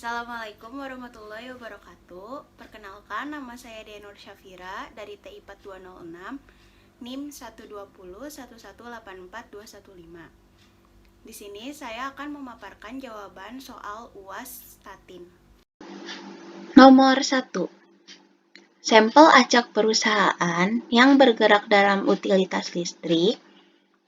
Assalamualaikum warahmatullahi wabarakatuh. Perkenalkan, nama saya Denur Syafira dari TI 4206, NIM 12011842115. Di sini saya akan memaparkan jawaban soal UAS Statin. Nomor 1. Sampel acak perusahaan yang bergerak dalam utilitas listrik,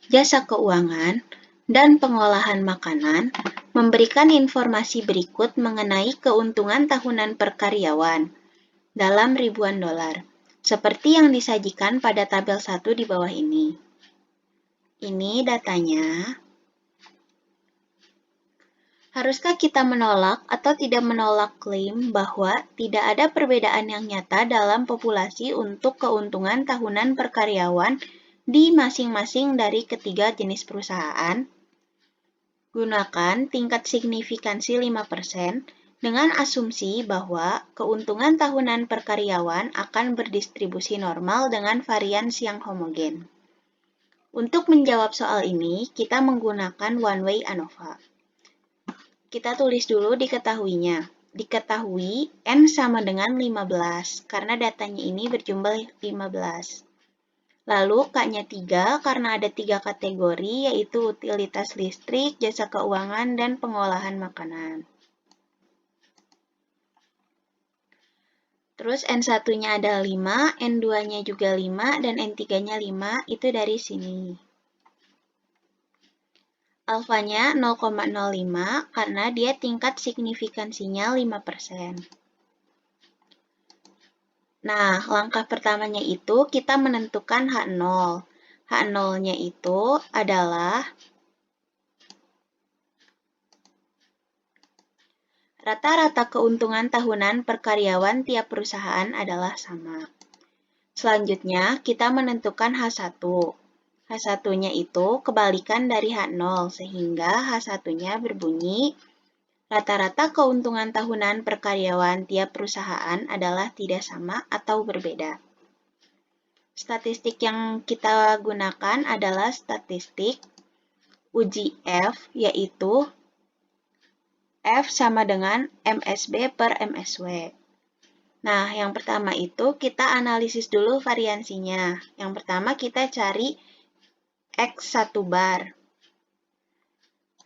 jasa keuangan, dan pengolahan makanan memberikan informasi berikut mengenai keuntungan tahunan per karyawan dalam ribuan dolar, seperti yang disajikan pada tabel 1 di bawah ini. Ini datanya. Haruskah kita menolak atau tidak menolak klaim bahwa tidak ada perbedaan yang nyata dalam populasi untuk keuntungan tahunan per karyawan di masing-masing dari ketiga jenis perusahaan? Gunakan tingkat signifikansi 5% dengan asumsi bahwa keuntungan tahunan per karyawan akan berdistribusi normal dengan varians yang homogen. Untuk menjawab soal ini, kita menggunakan one-way ANOVA. Kita tulis dulu diketahuinya. Diketahui N sama dengan 15, karena datanya ini berjumlah 15. Lalu K-nya 3, karena ada 3 kategori, yaitu utilitas listrik, jasa keuangan, dan pengolahan makanan. Terus N1-nya ada 5, N2-nya juga 5, dan N3-nya 5, itu dari sini. Alfanya 0,05 karena dia tingkat signifikansinya 5%. Nah, langkah pertamanya itu kita menentukan H0. H0-nya itu adalah rata-rata keuntungan tahunan per karyawan tiap perusahaan adalah sama. Selanjutnya, kita menentukan H1. H1-nya itu kebalikan dari H0, sehingga H1-nya berbunyi rata-rata keuntungan tahunan per karyawan tiap perusahaan adalah tidak sama atau berbeda. Statistik yang kita gunakan adalah statistik uji F, yaitu F sama dengan MSB per MSW. Nah, yang pertama itu kita analisis dulu variansinya. Yang pertama kita cari X1 bar.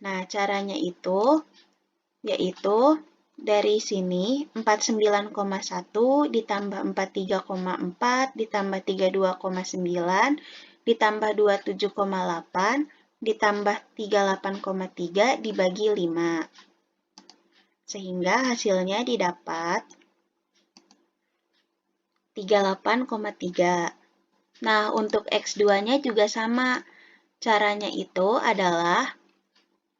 Nah, caranya itu yaitu dari sini 49,1 ditambah 43,4 ditambah 32,9 ditambah 27,8 ditambah 38,3 dibagi 5. Sehingga hasilnya didapat 38,3. Nah, untuk X2-nya juga sama. Caranya itu adalah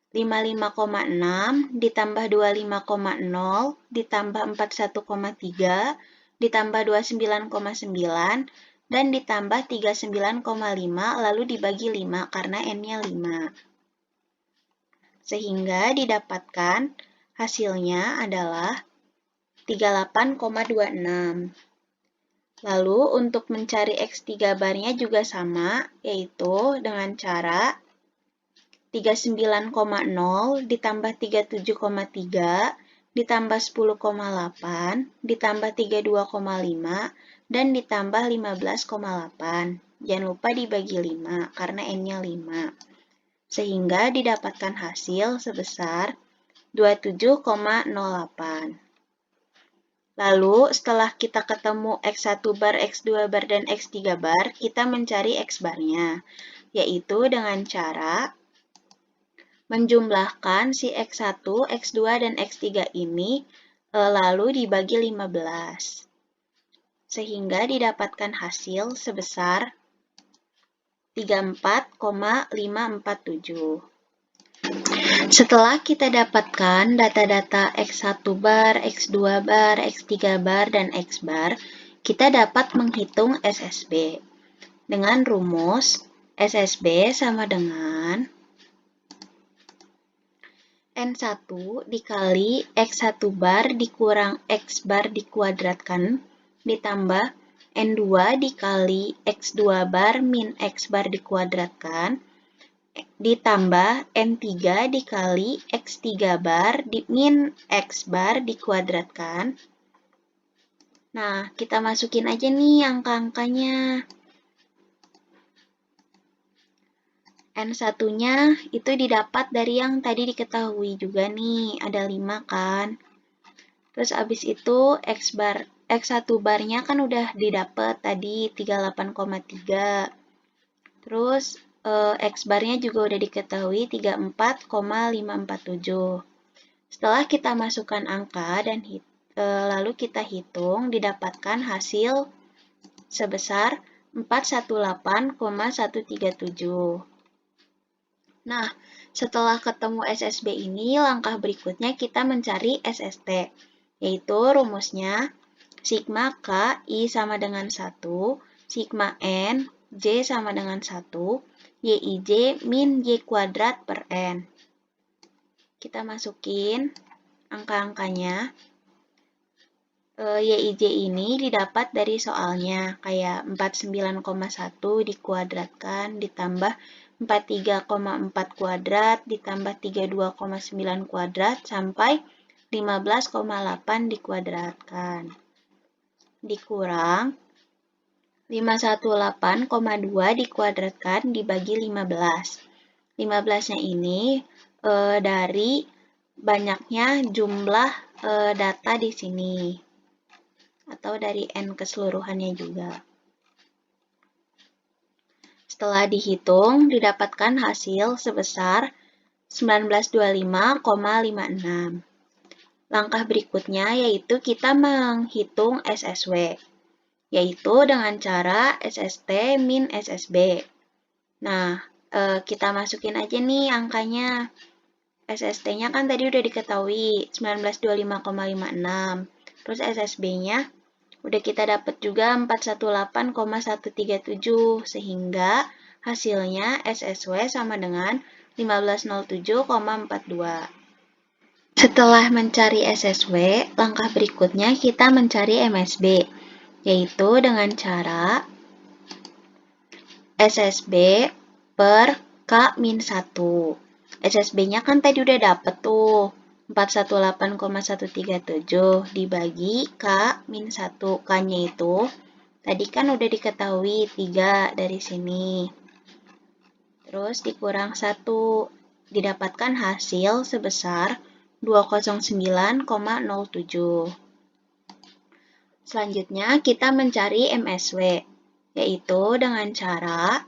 55,6 ditambah 25,0 ditambah 41,3 ditambah 29,9 dan ditambah 39,5 lalu dibagi 5 karena N-nya 5. Sehingga didapatkan hasilnya adalah 38,26. Lalu untuk mencari X3 barnya juga sama, yaitu dengan cara 39,0 ditambah 37,3 ditambah 10,8 ditambah 32,5 dan ditambah 15,8. Jangan lupa dibagi 5 karena N-nya 5. Sehingga didapatkan hasil sebesar 27,08. Lalu setelah kita ketemu X1 bar, X2 bar, dan X3 bar, kita mencari X barnya, yaitu dengan cara menjumlahkan si X1, X2, dan X3 ini lalu dibagi 15. Sehingga didapatkan hasil sebesar 34,547. Setelah kita dapatkan data-data X1 bar, X2 bar, X3 bar, dan X bar, kita dapat menghitung SSB. Dengan rumus SSB sama dengan N1 dikali X1 bar dikurang X bar dikuadratkan ditambah N2 dikali X2 bar min X bar dikuadratkan. ditambah N3 dikali X3 bar min X bar dikuadratkan. Nah, kita masukin aja nih angka-angkanya. N1-nya itu didapat dari yang tadi diketahui juga nih, ada 5 kan. Terus abis itu X1 barnya kan udah didapat tadi 38,3. Terus X barnya juga udah diketahui 34,547. Setelah kita masukkan angka dan lalu kita hitung, didapatkan hasil sebesar 418,137. Nah, setelah ketemu SSB ini, langkah berikutnya kita mencari SST, yaitu rumusnya sigma K I sama dengan 1, sigma N J sama dengan 1, YIJ min Y kuadrat per N. Kita masukin angka-angkanya. YIJ ini didapat dari soalnya, kayak 49,1 dikuadratkan ditambah 43,4 kuadrat ditambah 32,9 kuadrat sampai 15,8 dikuadratkan. Dikurang 518,2 dikuadratkan dibagi 15. 15-nya ini dari banyaknya jumlah data di sini, atau dari N keseluruhannya juga. Setelah dihitung, didapatkan hasil sebesar 1925,56. Langkah berikutnya yaitu kita menghitung SSW, yaitu dengan cara SST min SSB. Nah, kita masukin aja nih angkanya. SST-nya kan tadi udah diketahui, 1925,56. Terus SSB-nya udah kita dapat juga 418,137, sehingga hasilnya SSW sama dengan 1507,42. Setelah mencari SSW, langkah berikutnya kita mencari MSB, yaitu dengan cara SSB per K-1. SSB-nya kan tadi udah dapet tuh, 418,137 dibagi K-1. K-nya itu tadi kan udah diketahui 3 dari sini. Terus dikurang 1, didapatkan hasil sebesar 209,07. Selanjutnya kita mencari MSW, yaitu dengan cara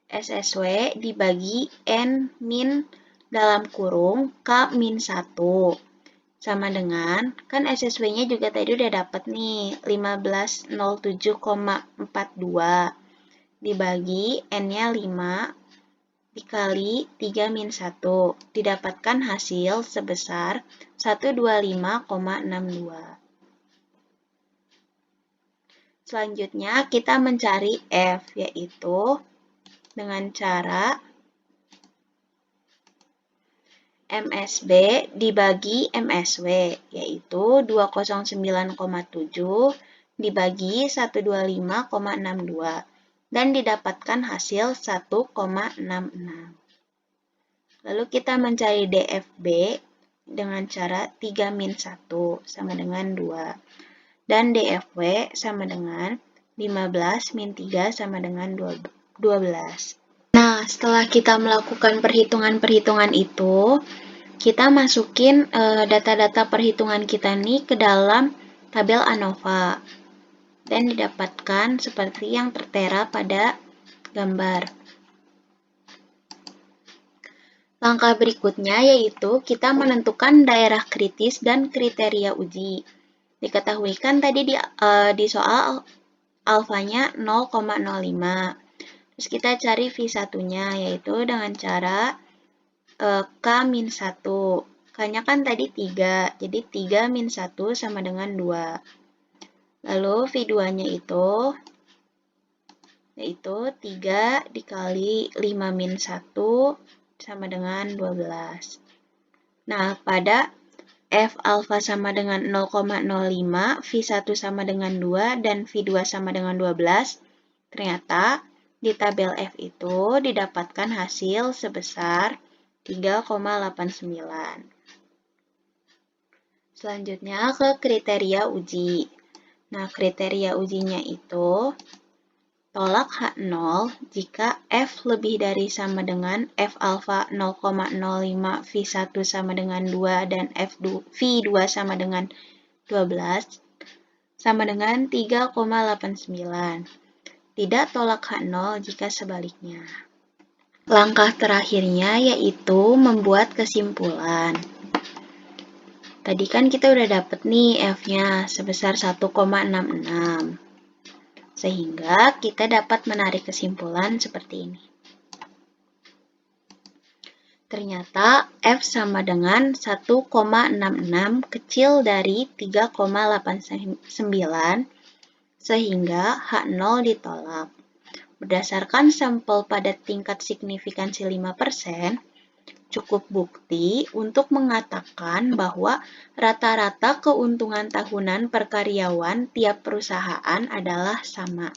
SSW dibagi N min dalam kurung K min 1. Sama dengan, kan SSW-nya juga tadi udah dapat nih, 1507,42. Dibagi N-nya 5 dikali 3 min 1. Didapatkan hasil sebesar 125,62. Selanjutnya kita mencari F, yaitu dengan cara MSB dibagi MSW, yaitu 209,7 dibagi 125,62, dan didapatkan hasil 1,66. Lalu kita mencari DFB dengan cara 3 min 1 sama dengan 2, dan DFW sama dengan 15 min 3 sama dengan 12. Nah, setelah kita melakukan perhitungan-perhitungan itu, kita masukin data-data perhitungan kita nih ke dalam tabel ANOVA, dan didapatkan seperti yang tertera pada gambar. Langkah berikutnya yaitu kita menentukan daerah kritis dan kriteria uji. Diketahui kan tadi di soal alfanya 0,05. Terus kita cari V1-nya, yaitu dengan cara K-1. K-nya kan tadi 3, jadi 3 min 1 sama dengan 2. Lalu V2-nya itu, yaitu 3 dikali 5 min 1 sama dengan 12. Nah, pada F alfa sama dengan 0,05, V1 sama dengan 2, dan V2 sama dengan 12, ternyata Di tabel F itu didapatkan hasil sebesar 3,89. Selanjutnya ke kriteria uji. Nah, kriteria ujinya itu tolak H0 jika F lebih dari sama dengan F alfa 0,05 V1 sama dengan 2 dan V2 sama dengan 12 sama dengan 3,89. Tidak tolak H0 jika sebaliknya. Langkah terakhirnya yaitu membuat kesimpulan. Tadi kan kita udah dapet nih F-nya sebesar 1,66. Sehingga kita dapat menarik kesimpulan seperti ini. Ternyata F sama dengan 1,66 kecil dari 3,89 sehingga H0 ditolak. Berdasarkan sampel pada tingkat signifikansi 5%, cukup bukti untuk mengatakan bahwa rata-rata keuntungan tahunan per karyawan tiap perusahaan adalah sama.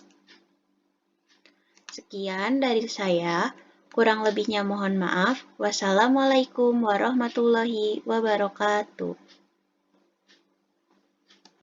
Sekian dari saya, kurang lebihnya mohon maaf. Wassalamualaikum warahmatullahi wabarakatuh.